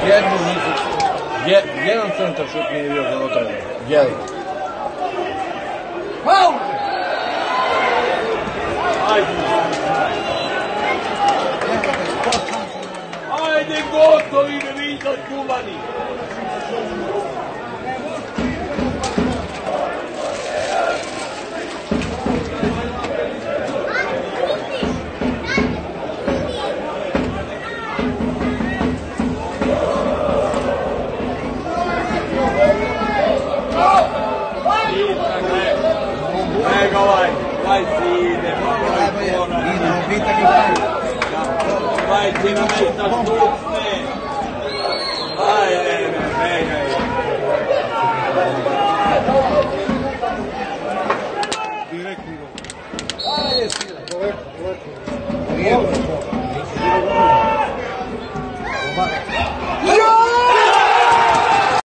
Jednu nisu, jedan centar šut nije bio za unutra. Jedan. Ajde gotovi me vidjeli kumani! Nego ovaj sine, ovaj sine mesta stucne. Ajde, begaj. Direktno. Ajde, sile. Lijepo. Jo!